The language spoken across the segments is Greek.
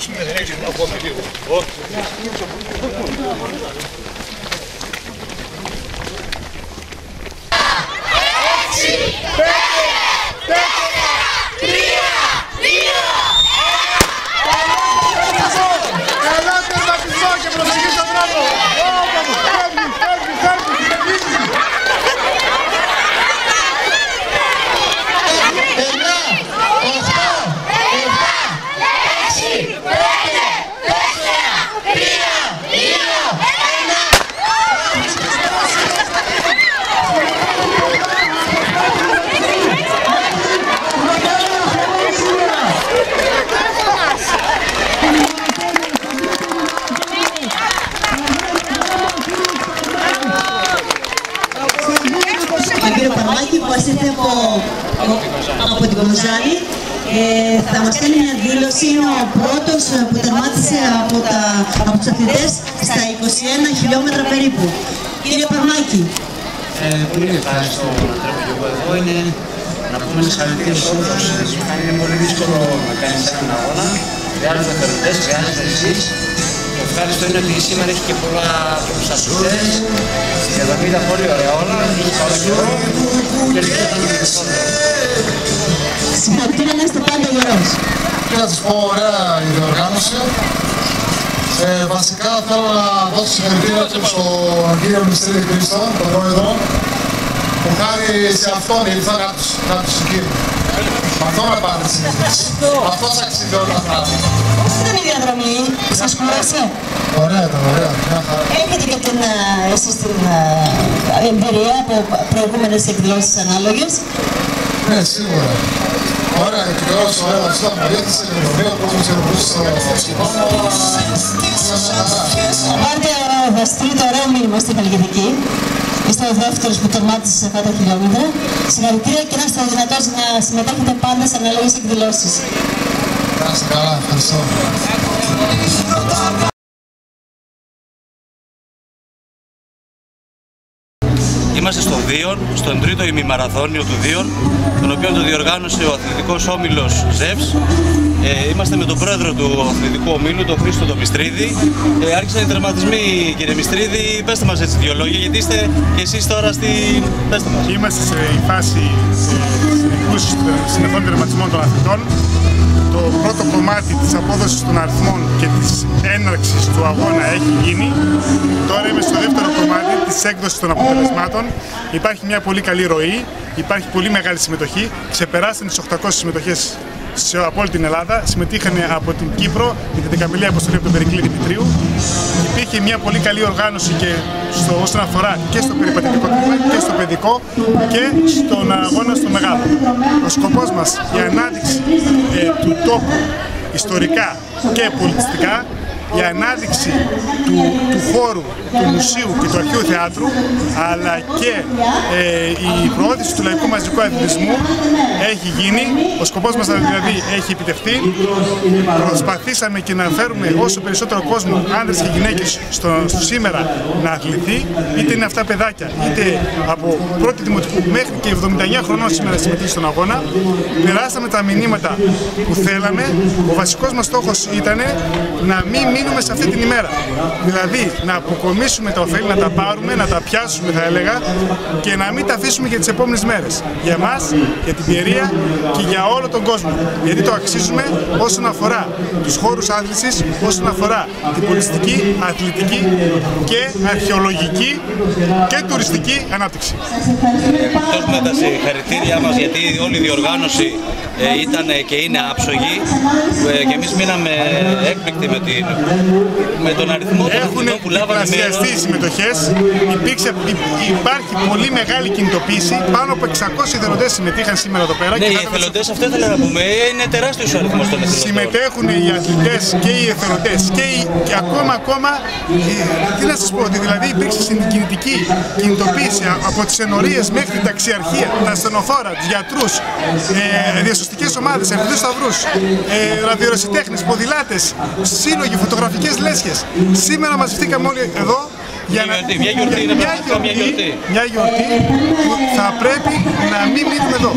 πούμε δεν έχεις να πω λίγο. Καλά τερματισμό και προσοχή στον δρόμο. Κύριο Παρμάκη που μας ήρθε από την Κομοζάνη θα μας κάνει μια δήλωση. Είναι ο πρώτος που τερμάτισε από τους αθλητές στα 21 χιλιόμετρα περίπου. Κύριε Παρμάκη. Πολύ ευχαριστώ να τρέχω και εγώ εδώ. Είναι να πούμε συγχαρητήρια σε όλους. Είναι πολύ δύσκολο να κάνεις έναν αγώνα. Χρειάζονται αθλητές, χρειάζεται εσείς. Το ευχάριστο είναι ότι σήμερα έχει και πολλούς αθλητές. Στη διαδρομή ήταν πολύ ωραία όλα. Είχε καλό καιρό και ελπίζω να μην περισσότερο. Συγχαρητήρια να είστε πάντα γερός. Και να σας πω, ωραία η διοργάνωση. Βασικά θέλω να δώσω συγχαρητήρια και στον κύριο Μιστρίδη Χρήστο, τον πρόεδρο, που χάρη σε αυτόν ήρθαν κάποιους εκεί. Με αυτό να πάρετε συνήθως. Αυτός αξίζει όλα τα πράγματα. Πώς ήταν η διαδρομή, σας κουράσει? Ωραία ήταν, ωραία. Έχετε και εσείς την εμπειρία από προηγούμενες εκδηλώσεις ανάλογες? Ναι, σίγουρα. Ωραία, εκδηλώσεις, ωραία, αυτό μου διέθεσε η Ευρωπαϊκή, ο κόσμος ευρωπαϊκός στο σκηνό. Πάρτε θα στείλει το ωραίο μήνυμα στην Χαλκιδική. Είστε ο δεύτερος που τερμάτισε σε αυτά τα χιλιόμετρα. Συγχαρητήρια και να είστε δυνατός να συμμετέχετε πάντα σε ανάλογες εκδηλώσεις. Να είστε καλά, ευχαριστώ. Είμαστε στο Δίον, στον τρίτο ημιμαραθώνιο του Δίον, τον οποίο το διοργάνωσε ο αθλητικός όμιλος ΖΕΒΣ. Είμαστε με τον πρόεδρο του αθλητικού ομίλου, τον Χρήστο τον Μιστρίδη. Άρχισαν οι τερματισμοί, κύριε Μιστρίδη. Πέστε μας έτσι δύο λόγια, γιατί είστε και εσείς τώρα στην... Πέστε μας. Είμαστε σε φάση συνεχών τερματισμών των αθλητών. Το πρώτο κομμάτι της απόδοσης των αριθμών και της έναρξης του αγώνα έχει γίνει. Τώρα είμαι στο δεύτερο κομμάτι της έκδοσης των αποτελεσμάτων. Υπάρχει μια πολύ καλή ροή, υπάρχει πολύ μεγάλη συμμετοχή. Ξεπεράσαν τις 800 συμμετοχές από όλη την Ελλάδα. Συμμετείχαν από την Κύπρο με την δεκαμιλή αποστολή από τον Περικλή Δημητρίου. Υπήρχε μια πολύ καλή οργάνωση και όσον αφορά και στο περιπατητικό τμήμα και στο παιδικό και στον αγώνα στο μεγάλο. Ο σκοπός μας η ανάδειξη του τόπου ιστορικά και πολιτιστικά, η ανάδειξη του χώρου, του μουσείου και του αρχαίου θεάτρου, αλλά και η προώθηση του λαϊκού μαζικού αθλητισμού έχει γίνει. Ο σκοπός μας δηλαδή έχει επιτευχθεί. Προσπαθήσαμε και να φέρουμε όσο περισσότερο κόσμο, άνδρες και γυναίκες, στο σήμερα να αθληθεί, είτε είναι αυτά παιδάκια, είτε από πρώτη δημοτικού μέχρι και 79 χρονών σήμερα συμμετείχε στον αγώνα. Περάσαμε τα μηνύματα που θέλαμε. Ο βασικός μας στόχος ήταν να μην μείνουμε σε αυτή την ημέρα. Δηλαδή να αποκομίσουμε τα ωφέλη, να τα πάρουμε, να τα πιάσουμε θα έλεγα και να μην τα αφήσουμε για τις επόμενες μέρες. Για εμάς, για την Πιερία και για όλο τον κόσμο. Γιατί το αξίζουμε όσον αφορά τους χώρους άθλησης, όσον αφορά την πολιτιστική, αθλητική και αρχαιολογική και τουριστική ανάπτυξη. Δώσουμε τα συγχαρητήριά μας γιατί όλη η διοργάνωση ήταν και είναι άψογη και εμείς μείναμε έκπληκτοι με τον αριθμό των αθλητών που λάβανε μέρος. Έχουν διπλασιαστεί οι συμμετοχές, υπάρχει πολύ μεγάλη κινητοποίηση, πάνω από 600 εθελοντές συμμετείχαν σήμερα εδώ πέρα. Ναι, οι εθελοντές αυτό ήθελα να πούμε, είναι τεράστιος ο αριθμός των εθελοντών. Συμμετέχουν οι αθλητές και οι εθελοντές και ακόμα, τι να σας πω, ότι δηλαδή υπήρξε συγκινητική κινητοποίηση από τις ενορίες μέχρι την ταξιαρχία, τα ασθενοφόρα, τους γιατρούς, διασωστικές ομάδες, ερευνητικούς σταυρούς, ραδιορασιτέχνες, ποδηλάτες, σύλλογοι, φωτογραφικές λέσχες. Σήμερα μαζευτήκαμε όλοι εδώ Μια γιορτή είναι πραγματικά μια γιορτή. Μια γιορτή που θα πρέπει να μην μείνουμε εδώ.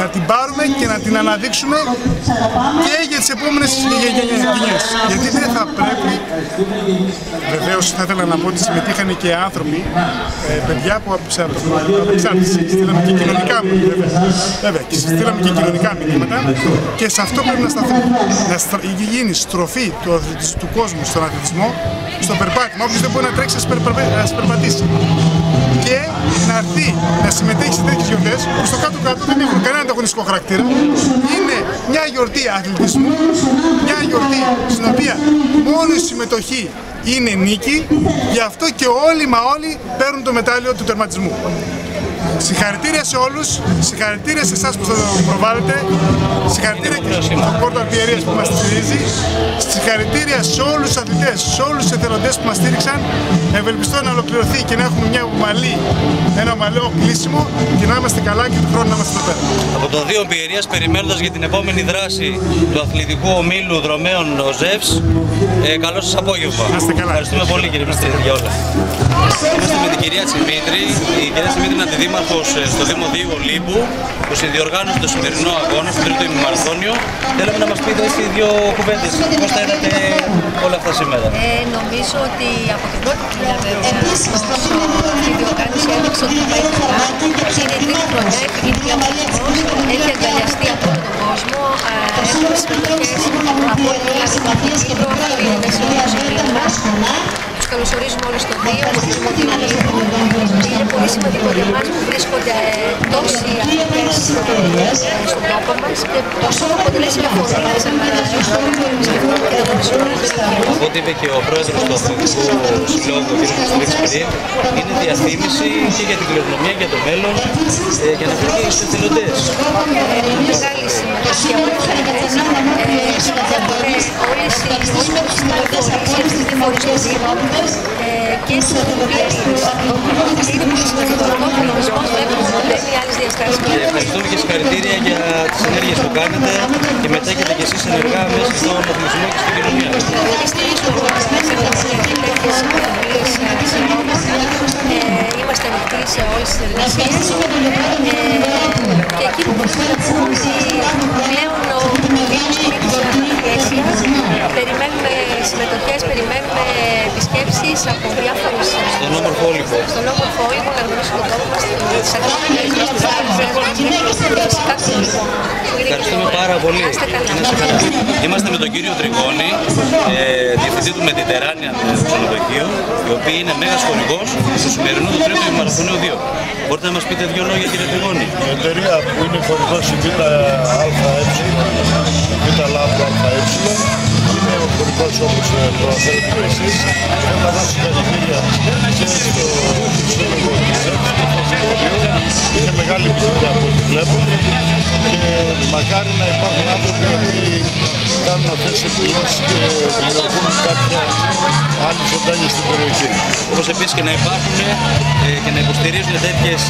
Να την πάρουμε και να την αναδείξουμε και για τις επόμενες γενιές. Γιατί δεν θα πρέπει. Βεβαίως θα ήθελα να πω ότι συμμετείχαν και άνθρωποι, παιδιά που απεξάρτηση. Στείλαμε και κοινωνικά μηνύματα. Βέβαια, και στείλαμε και κοινωνικά μηνύματα και σε αυτό πρέπει να σταθούμε. Να γίνει στροφή του κόσμου στον αθλητισμό, στο περπάτημα. Όποιος δεν μπορεί να τρέξει, ας περπατήσει. Και να έρθει να συμμετέχει σε τέτοιες γιορτές που στο κάτω-κάτω δεν έχουν κανένα ανταγωνιστικό χαρακτήρα. Είναι μια γιορτή αθλητισμού, μια γιορτή στην οποία μόνο η συμμετοχή είναι νίκη, γι' αυτό και όλοι μα όλοι παίρνουν το μετάλλιο του τερματισμού. Συγχαρητήρια σε όλους, συγχαρητήρια σε εσάς που θα το προβάλλετε, συγχαρητήρια και στον Πόρτο Αλπιερίας που μας στηρίζει, συγχαρητήρια σε όλους τους αθλητές, σε όλους τους εθελοντές που μας στήριξαν. Ευελπιστώ να ολοκληρωθεί και να έχουμε ένα ομαλό κλείσιμο και να είμαστε καλά και του χρόνου να είμαστε εδώ πέρα. Από το Δίον Πιερίας, περιμένοντας για την επόμενη δράση του αθλητικού ομίλου δρομέων ο ΖΕΒΣ, καλό σας απόγευμα. Ευχαριστούμε πολύ κύριε Μιστήρη για όλα. Είμαστε με την κυρία Τσιμήτρη. Η κυρία Τσιμήτρη είναι αντιδήμαρχος στο Δήμο Δίου Ολύμπου που συνδιοργάνωσε το σημερινό αγώνα στο 3ο ημιμαραθώνιο. Θέλουμε να μας πείτε έτσι δύο κουβέντες. Πώς τα είδατε όλα αυτά σήμερα? Νομίζω ότι από την πρώτη μέρα η διοργάνωση έδειξε ότι πάει καλά. Είναι η τρίτη χρονιά, έχει γίνει διαμαρτυρισμός, έχει αγκαλιαστεί από όλο τον κόσμο. Έχουμε συμμετοχές από όλη την Ελλάδα και το είναι μέσα στο σύμπλημα. Τους καλωσορίζουμε όλους στο Δίο, στο Δήμο Δίου Ολύμπου. Είναι πολύ σημαντικό για εμάς που βρίσκονται τόσοι αθλητές στον τόπο μας και αυτό θα αποτελέσει μια φωνή της Από ό,τι είπε και ο πρόεδρος του Αθλητικού Συλλόγου, ο κ. Χριστίδης, είναι διαθήμιση και για την κληρονομιά και για το μέλλον για να φέρει και στους εθελοντές. Μεγάλη συμμετοχή από τους αθλητές. Όλες οι φορείς του Δήμου και στους Πιερίες. Είναι πολύ σημαντικό αυτό που ο οργανισμός βλέπουμε ότι παίρνει άλλες διαστάσεις. Ευχαριστούμε και συγχαρητήρια για τις ενέργειες που κάνετε και μετέχετε και εσείς ενεργά μέσα στον αθλητισμό και στην κοινωνία. Και στηρίζουμε μέσα από τέτοιες πρωτοβουλίες συλλόγου. Είμαστε ανοιχτοί σε όλες τις εργασίες και εκεί που μπορούμε να πούμε ότι πλέον ο Δήμος κινείται σε περιμένουμε συμμετοχές, περιμένουμε επισκέψεις από διάφορες... Στον όμορφο Όλυμπο. Στον όμορφο Όλυμπο, να γνωρίσουμε τον τόπο μας, τις αγρότες, τις άρχες μας και φυσικά το Όλυμπο. Ευχαριστούμε πάρα πολύ. Είμαστε με τον κύριο Τριγώνη, διευθυντή του Mediterranean Ξενοδοχείου, η οποία είναι μέγας χορηγός του σημερινού του 3ου ημιμαραθωνίου 2. Μπορείτε να μας πείτε δύο λόγια κύριε Τριγώνη? Η εταιρεία που είναι χορηγός η Β' Λάμπο ΑΕ, είναι ο χορηγός όπως προαναφέρετε και εσείς. Θέλω να δώσω συγχαρητήρια και στο σύλλογο της ΖΕΒΣ και στο Συμβουλίο. Είναι μεγάλη επιτυχία από ό,τι βλέπω και μακάρι να υπάρχουν άνθρωποι που κάνουν αυτές τις επιλογές και δημιουργούν κάποια άλλη ζωντάνια στην περιοχή. Όπως επίσης και να υπάρχουν και να υποστηρίζουν τέτοιες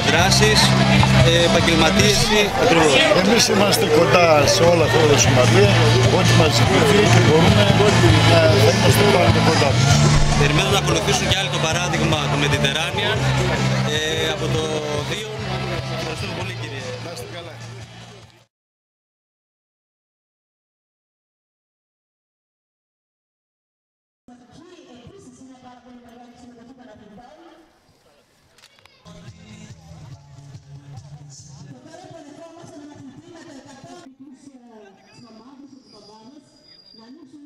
δράσεις επαγγελματίες ακριβώς. Εμείς είμαστε κοντά σε όλα αυτά τα σωματεία, ό,τι μας ζητηθεί και μπορούμε να είμαστε πάντα κοντά τους. Περιμένω να ακολουθήσουν και άλλοι το παράδειγμα του Mediterranean από το Δίο. Ευχαριστούμε πολύ κύριε. Να είστε καλά. Επίσης είναι πάρα πολύ μεγάλη συμμετοχή των αθλητών. Το τώρα υποδεχόμαστε έναν αθλητή με το 100 της ομάδας της Παμπάνας να ανοίξουν